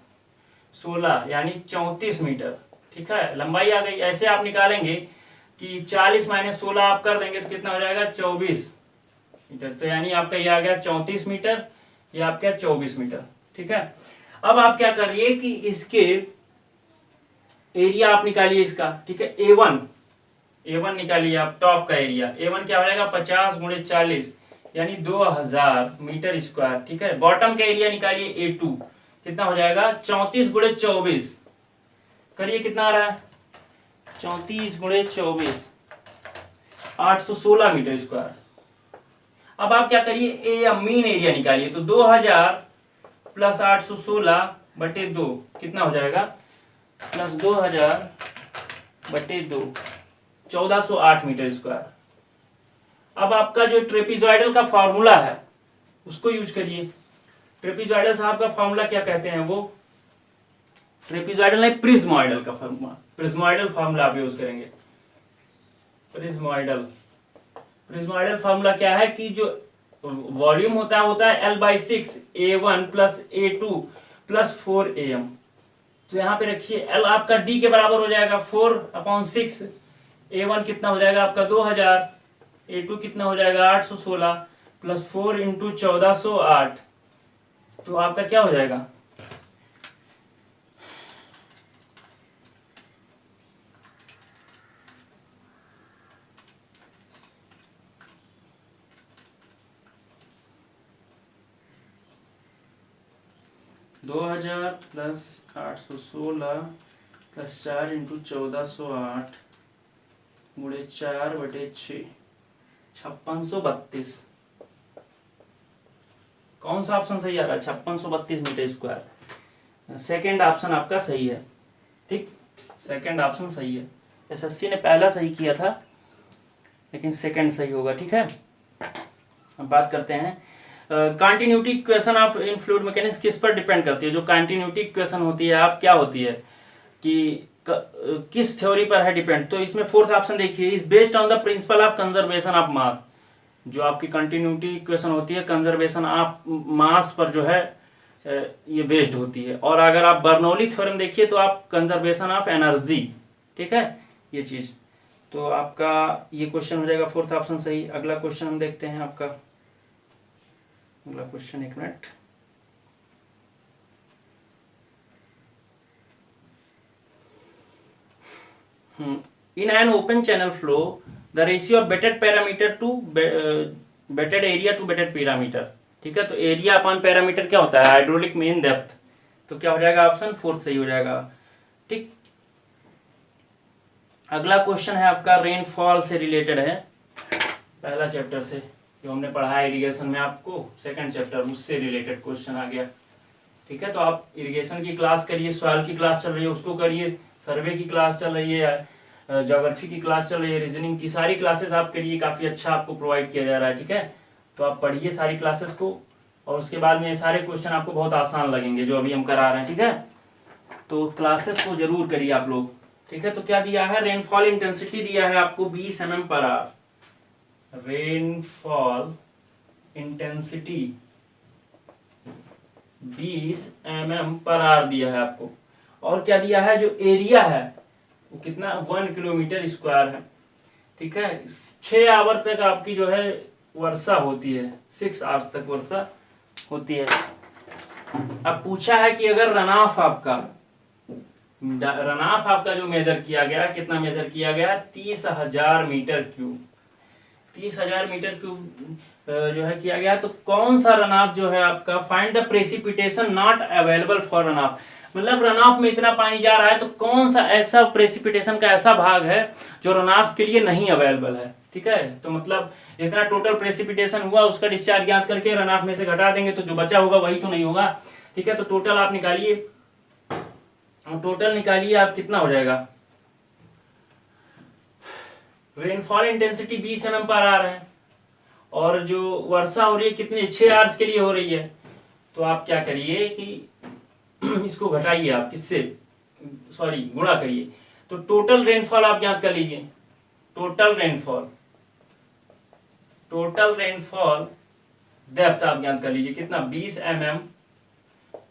16 यानी 34 मीटर। ठीक है, लंबाई आ गई। ऐसे आप निकालेंगे कि 40 माइनस 16 आप कर देंगे तो कितना हो जाएगा 24 मीटर। तो यानी आपका ये आ गया 34 मीटर, ये आपका 24 मीटर। ठीक है, अब आप क्या करिए कि इसके एरिया आप निकालिए इसका। ठीक है, A1 निकालिए आप, टॉप का एरिया। A1 क्या हो जाएगा 50 गुणे 40 यानी 2000 मीटर स्क्वायर। ठीक है, बॉटम का एरिया निकालिए A2, कितना हो जाएगा 34 गुणे 24, करिए कितना आ रहा है 34 गुणे 24 816 मीटर स्क्वायर। अब आप क्या करिए मीन एरिया निकालिए, तो 2000 प्लस 816 बटे 2 कितना हो जाएगा प्लस 2000 बटे 2 1408 मीटर स्क्वायर। अब आपका जो ट्रेपीजॉइडल का फॉर्मूला है उसको यूज करिए। ट्रेपीजॉइडल साहब का फॉर्मूला क्या कहते हैं, वो ट्रेपीजॉइडल नहीं प्रिज्मोइडल का फॉर्मूला, प्रिज्मोइडल फॉर्मूला आप यूज करेंगे। प्रिज्मोइडल फॉर्मूला क्या है कि जो वॉल्यूम होता है L/6 A1 plus A2 plus 4AM। तो यहाँ पे रखिए L आपका D के बराबर हो जाएगा 4/6, A1 कितना हो जाएगा आपका 2000, A2 कितना हो जाएगा 816 प्लस 4 इंटू 1408, तो आपका क्या हो जाएगा 2000 प्लस 816 प्लस 4 इंटू 1408 गुणे 4/6 5632। कौन सा ऑप्शन सही आ रहा है 5632 मीटर स्क्वायर। सेकेंड ऑप्शन आपका सही है। ठीक, सेकेंड ऑप्शन सही है। एसएससी ने पहला सही किया था लेकिन सेकेंड सही होगा। ठीक है, अब बात करते हैं continuity equation of in fluid mechanics किस पर डिपेंड करती है। जो कंटिन्यूटी इक्वेशन होती है आप क्या होती है कि किस थ्योरी पर है डिपेंड। तो इसमें फोर्थ ऑप्शन देखिए, is based on the principle of conservation of mass. जो आपकी कंटिन्यूटी इक्वेशन होती है कंजर्वेशन ऑफ मास पर जो है ये बेस्ड होती है। और अगर आप बर्नौली थ्योरम देखिए तो आप कंजर्वेशन ऑफ एनर्जी। ठीक है, ये चीज तो आपका ये क्वेश्चन हो जाएगा फोर्थ ऑप्शन सही। अगला क्वेश्चन हम देखते हैं आपका, अगला क्वेश्चन एक minute. In an open channel flow, the ratio of bedded parameter to bedded area to bedded parameter। ठीक है, तो एरिया अपॉन पैरामीटर क्या होता है हाइड्रोलिक मीन डेप्थ। तो क्या हो जाएगा ऑप्शन फोर्थ सही हो जाएगा। ठीक, अगला क्वेश्चन है आपका रेनफॉल से रिलेटेड है, पहला चैप्टर से जो हमने पढ़ा है इरिगेशन में आपको, सेकंड चैप्टर उससे रिलेटेड क्वेश्चन आ गया। ठीक है, तो आप इरिगेशन की क्लास करिए, सॉइल की क्लास चल रही है उसको करिए, सर्वे की क्लास चल रही है, ज्योग्राफी की क्लास चल रही है, रीजनिंग की सारी क्लासेस आप करिए, काफ़ी अच्छा आपको प्रोवाइड किया जा रहा है। ठीक है, तो आप पढ़िए सारी क्लासेस को और उसके बाद में ये सारे क्वेश्चन आपको बहुत आसान लगेंगे जो अभी हम करा रहे हैं। ठीक है, तो क्लासेस को जरूर करिए आप लोग। ठीक है, तो क्या दिया है रेनफॉल इंटेंसिटी दिया है आपको 20 mm/h। रेनफॉल इंटेंसिटी 20 mm/h दिया है आपको। और क्या दिया है जो एरिया है वो कितना 1 किलोमीटर स्क्वायर है। ठीक है, 6 आवर तक आपकी जो है वर्षा होती है, 6 आवर्स तक वर्षा होती है। अब पूछा है कि अगर रनऑफ आपका जो मेजर किया गया, कितना मेजर किया गया 30,000 मीटर क्यूब, 30,000 मीटर क्यूब जो है किया गया, तो कौन सा रनऑफ जो है आपका find the precipitation not available for runoff. मतलब रनऑफ में इतना पानी जा रहा है तो कौन सा ऐसा प्रेसिपिटेशन का ऐसा भाग है जो रनऑफ के लिए नहीं अवेलेबल है। ठीक है, तो मतलब जितना टोटल प्रेसिपिटेशन हुआ उसका डिस्चार्ज ज्ञात करके रनऑफ में से घटा देंगे तो जो बचा होगा वही तो नहीं होगा। ठीक है, तो टोटल आप निकालिए, टोटल निकालिए आप कितना हो जाएगा। रेनफॉल इंटेंसिटी 20 mm/h है और जो वर्षा हो रही है कितने 6 आवर्स के लिए हो रही है। तो आप क्या करिए कि इसको घटाइए आप किससे, सॉरी गुणा करिए, तो टोटल रेनफॉल आप ज्ञात कर लीजिए। टोटल रेनफॉल डेप्थ आप ज्ञात कर लीजिए कितना, 20 mm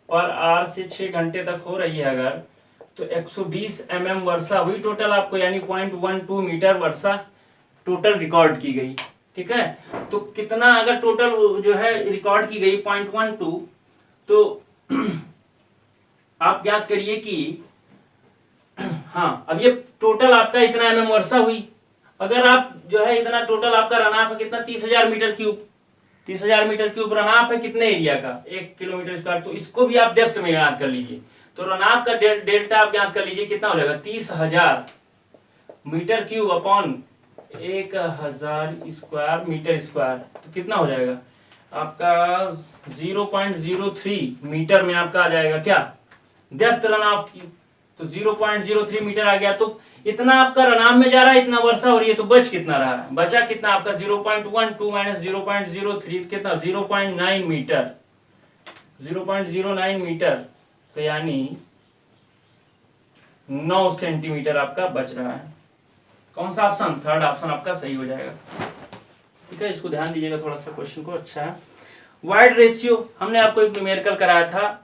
पर आवर से 6 घंटे तक हो रही है अगर, तो 120 mm वर्षा हुई टोटल आपको, यानी 0.12 मीटर वर्षा टोटल रिकॉर्ड की गई। ठीक है, तो कितना अगर टोटल जो है रिकॉर्ड की गई 0.12, तो आप ज्ञात करिए कि हाँ, अब ये टोटल आपका इतना mm वर्षा हुई, अगर आप जो है इतना टोटल आपका रन ऑफ है कितना, 30,000 metre cube, 30,000 metre cube run off है कितने एरिया का, 1 किलोमीटर स्क्वायर, तो इसको भी आप डेप्थ में याद कर लीजिए। तो रन ऑफ का डेल्टा आप याद कर लीजिए कितना हो जाएगा, 30,000 metre cube upon 1,000 square metre square, तो कितना हो जाएगा आपका 0.03 मीटर में आपका आ जाएगा क्या, डेप्थ रन ऑफ की, तो 0.03 मीटर आ गया। तो इतना आपका रनाम में जा रहा है, इतना वर्षा हो रही है, तो बच कितना रहा है, बचा कितना आपका 0.12 माइनस 0.03 कितना 0.9 मीटर, 0.09 मीटर, तो यानी 9 सेंटीमीटर आपका बच रहा है। कौन सा ऑप्शन, थर्ड ऑप्शन आपका सही हो जाएगा। ठीक है, इसको ध्यान दीजिएगा थोड़ा सा, क्वेश्चन को अच्छा है। वाइड रेशियो हमने आपको एक न्यूमेरिकल कराया था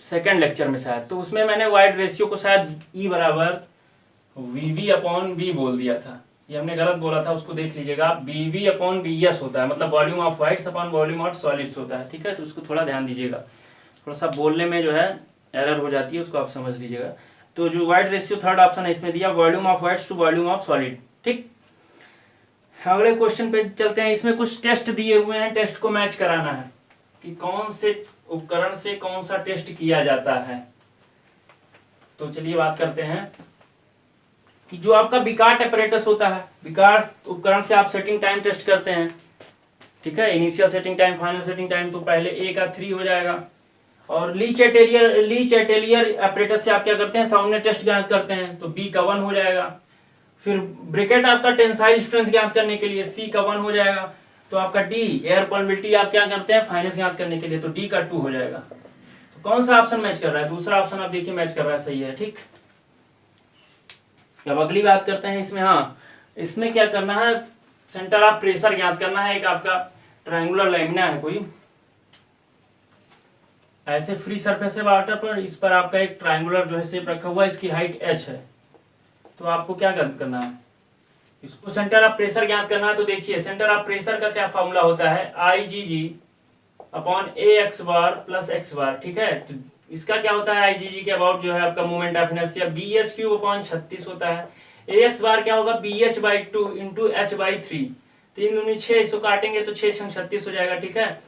सेकंड लेक्चर में शायद, तो उसमें मैंने वाइड रेशियो को शायद E बराबर VV अपॉन V बोल दिया था, ये हमने गलत बोला था, उसको देख लीजिएगा। BV अपॉन BS होता है, मतलब volume of whites upon volume of solids होता है। ठीक है, तो उसको थोड़ा ध्यान दीजिएगा, थोड़ा सा बोलने में जो है एरर हो जाती है, उसको आप समझ लीजिएगा। तो जो वाइड रेशियो थर्ड ऑप्शन है इसमें दिया volume of voids to volume of solid. ठीक, अगले क्वेश्चन पे चलते हैं। इसमें कुछ टेस्ट दिए हुए हैं, टेस्ट को मैच कराना है कि कौन से उपकरण से कौन सा टेस्ट किया जाता है। तो चलिए बात करते हैं कि जो आपका बिकार्ट अपरेटस होता है, बिकार्ट उपकरण से आप सेटिंग टाइम टेस्ट करते हैं। ठीक है, initial setting time, final setting time, तो पहले ए का 3 हो जाएगा। और ली चैटेलियर अपरेटस से आप क्या करते हैं, साउंड टेस्ट ज्ञात करते हैं, तो बी का 1 हो जाएगा। फिर ब्रैकेट आपका टेंसाइल स्ट्रेंथ ज्ञात करने के लिए सी का 1 हो जाएगा। तो आपका डी एयर परमिटिविटी आप क्या करते हैं, फाइनेंस ज्ञात करने के लिए, तो डी का 2 हो जाएगा। तो कौन सा ऑप्शन मैच कर रहा है, दूसरा ऑप्शन आप देखिए मैच कर रहा है, सही है। ठीक, अब अगली बात करते हैं इसमें। हाँ, इसमें क्या करना है, सेंटर ऑफ प्रेशर ज्ञात करना है। एक आपका ट्रायंगुलर लैमिना है कोई, ऐसे फ्री सरफेस है वाटर पर, इस पर आपका एक ट्रायंगुलर जो है शेप रखा हुआ है, इसकी हाइट h है। तो आपको क्या करना है, इसको सेंटर ऑफ प्रेशर ज्ञात करना है। तो देखिए सेंटर ऑफ प्रेशर का क्या फॉर्मूला होता है, IgG अपॉन AX बार प्लस x बार। ठीक है, तो इसका क्या होता है, IgG के अबाउट जो है आपका moment of inertia BH cube upon 36 होता है। AX बार क्या होगा, BH/2 इंटू H/3, 3 दूनी 6, इसको काटेंगे तो 6 × 36 हो जाएगा। ठीक है,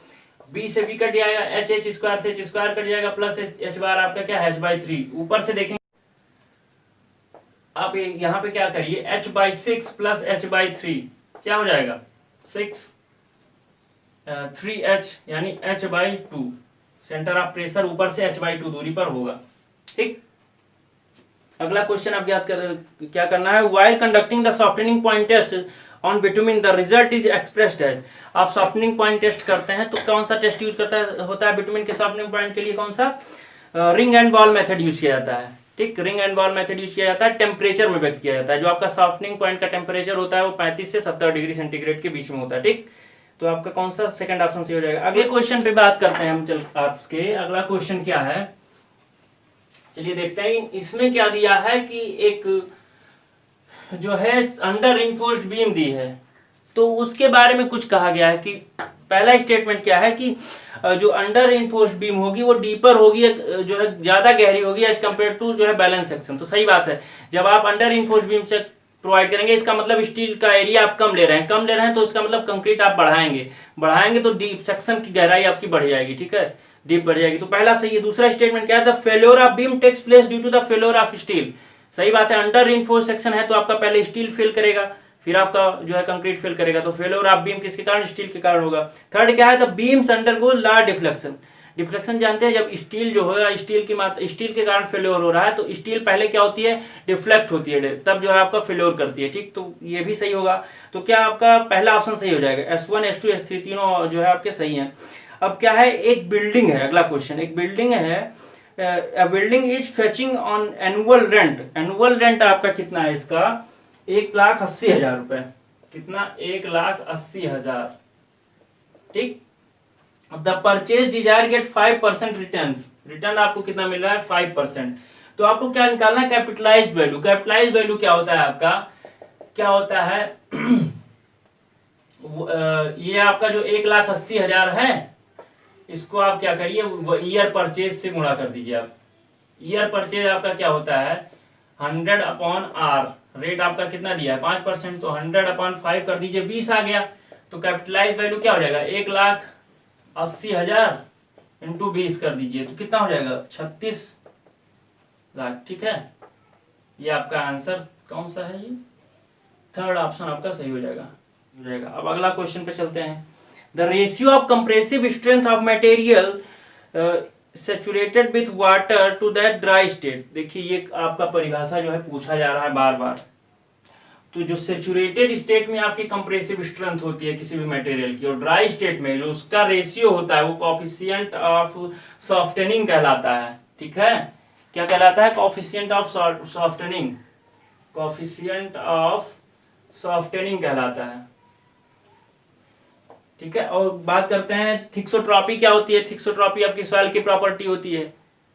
B से B कट जाएगा, H स्क्वायर से H स्क्वायर कट जाएगा, प्लस H बार आपका क्या है H/3। ऊपर से देखेंगे आप यहाँ पे क्या करिए, H/6 प्लस H/3 क्या हो जाएगा 6, 3H यानी H/2। सेंटर ऑफ प्रेशर ऊपर से H/2 दूरी पर होगा। ठीक, अगला क्वेश्चन आप याद क्या करना है, while conducting the softening point test on bitumen the result is expressed as. आप सॉफ्टनिंग पॉइंट टेस्ट करते हैं तो कौन सा टेस्ट यूज होता है बिटुमिन के सॉफ्टनिंग पॉइंट के लिए, कौन सा, ring and ball method use किया जाता है। ठीक, ring and ball method use किया जाता है, टेम्परेचर में व्यक्त किया जाता है। जो आपका सॉफ्टनिंग पॉइंट का टेम्परेचर होता है वो 35 से 70 डिग्री सेंटीग्रेड के बीच में होता है। ठीक, तो आपका कौन सा सेकंड ऑप्शन सही हो जाएगा। अगले क्वेश्चन पे बात करते हैं हम, चल आपके अगला क्वेश्चन क्या है, चलिए देखते हैं। इसमें क्या दिया है कि एक जो है अंडर रिइंफोर्स्ड बीम दी है, तो उसके बारे में कुछ कहा गया है कि पहला स्टेटमेंट क्या है कि जो अंडर रिइंफोर्स्ड बीम होगी वो डीपर होगी, जो है ज्यादा गहरी होगी एज कम्पेयर टू जो है बैलेंस सेक्शन। तो सही बात है, जब आप अंडर रिइंफोर्स्ड बीम से प्रोवाइड करेंगे, इसका मतलब स्टील का एरिया आप कम ले रहे हैं, तो इसका मतलब कंक्रीट आप बढ़ाएंगे तो डीप सेक्शन की गहराई आपकी बढ़ जाएगी। ठीक है, डीप बढ़ जाएगी, तो पहला सही है। दूसरा स्टेटमेंट क्या है, the failure of beam takes place due to the failure of steel. सही बात है, अंडर रिइंफोर्स्ड सेक्शन है तो आपका पहले स्टील फेल करेगा, फिर आपका जो है कंक्रीट फेल करेगा, तो फेल्योर ऑफ बीम किसके कारण, स्टील के कारण होगा। थर्ड क्या है, the beams undergo large deflection. Deflection जानते हैं, जब स्टील जो होगा स्टील के कारण फेल्योर हो रहा है, तो स्टील पहले क्या होती है, डिफ्लेक्ट होती है, तब जो है आपका फेल्योर करती है। ठीक, तो ये भी सही होगा। तो क्या आपका पहला ऑप्शन सही हो जाएगा, S1 S2 S3 तीनों जो है आपके सही हैं। अब क्या है, एक बिल्डिंग है, अगला क्वेश्चन, एक बिल्डिंग है building is fetching on annual rent, annual rent आपका कितना है इसका 1,80,000 रुपए, कितना 1,80,000, ठीक। The purchase desire get 5% return, return आपको कितना मिल रहा है 5%। तो आपको क्या निकालना है कैपिटलाइज्ड वैल्यू, कैपिटलाइज्ड वैल्यू क्या होता है आपका, क्या होता है ये आपका जो 1,80,000 है इसको आप क्या करिए ईयर परचेज से गुणा कर दीजिए आप। ईयर परचेज आपका क्या होता है 100/R, रेट आपका कितना दिया है 5%, तो 100/5 कर दीजिए 20 आ गया। तो कैपिटलाइज वैल्यू क्या हो जाएगा 1,80,000 इंटू 20 कर दीजिए तो कितना हो जाएगा 36 लाख, ठीक है। ये आपका आंसर कौन सा है, ये थर्ड ऑप्शन आपका सही हो जाएगा। अब अगला क्वेश्चन पे चलते हैं। The ratio of compressive strength of material saturated with water to that dry state, देखिए ये आपका परिभाषा जो है पूछा जा रहा है बार बार। तो जो सैचुरेटेड स्टेट में आपकी कंप्रेसिव स्ट्रेंथ होती है किसी भी मटेरियल की, और ड्राई स्टेट में जो उसका रेशियो होता है वो कोएफिशिएंट ऑफ सॉफ्टनिंग कहलाता है, ठीक है। क्या कहलाता है coefficient of softening, coefficient of softening कहलाता है, ठीक है। और बात करते हैं थिक्सोट्रॉपी क्या होती है। थिक्सोट्रॉपी आपकी सॉइल की प्रॉपर्टी होती है।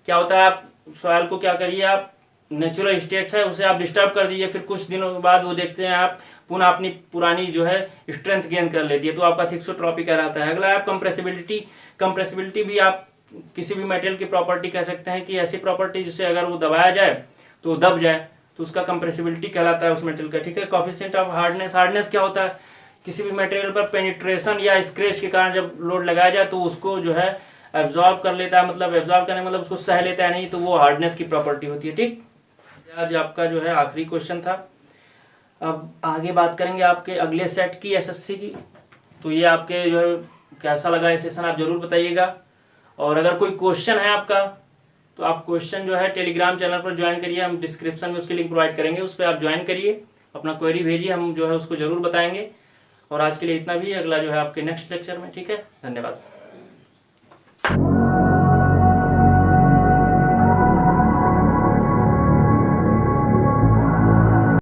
क्या होता है आप सॉइल को क्या करिए आप नेचुरल स्टेट है उसे आप डिस्टर्ब कर दीजिए, फिर कुछ दिनों के बाद वो देखते हैं आप पुनः अपनी पुरानी जो है स्ट्रेंथ गेन कर लेती है, तो आपका थिक्सोट्रॉपी कहलाता है। अगला है आप कंप्रेसिबिलिटी, कंप्रेसिबिलिटी भी आप किसी भी मटेरियल की प्रॉपर्टी कह सकते हैं कि ऐसी प्रॉपर्टी जिससे अगर वो दबाया जाए तो दब जाए, तो उसका कंप्रेसिबिलिटी कहलाता है उस मटेरियल का, ठीक है। कोएफिशिएंट ऑफ हार्डनेस, हार्डनेस क्या होता है किसी भी मटेरियल पर पेनिट्रेशन या स्क्रैच के कारण जब लोड लगाया जाए तो उसको जो है एब्जॉर्ब कर लेता है, मतलब एब्जॉर्ब करने मतलब उसको सह लेता है नहीं, तो वो हार्डनेस की प्रॉपर्टी होती है, ठीक। आज आपका जो है आखिरी क्वेश्चन था। अब आगे बात करेंगे आपके अगले सेट की एसएससी की। तो ये आपके जो है कैसा लगा ये सेशन आप जरूर बताइएगा, और अगर कोई क्वेश्चन है आपका तो आप क्वेश्चन जो है टेलीग्राम चैनल पर ज्वाइन करिए, हम डिस्क्रिप्शन में उसकी लिंक प्रोवाइड करेंगे, उस पर आप ज्वाइन करिए, अपना क्वेरी भेजिए, हम जो है उसको जरूर बताएंगे। और आज के लिए इतना भी, अगला जो है आपके नेक्स्ट लेक्चर में, ठीक है। धन्यवाद।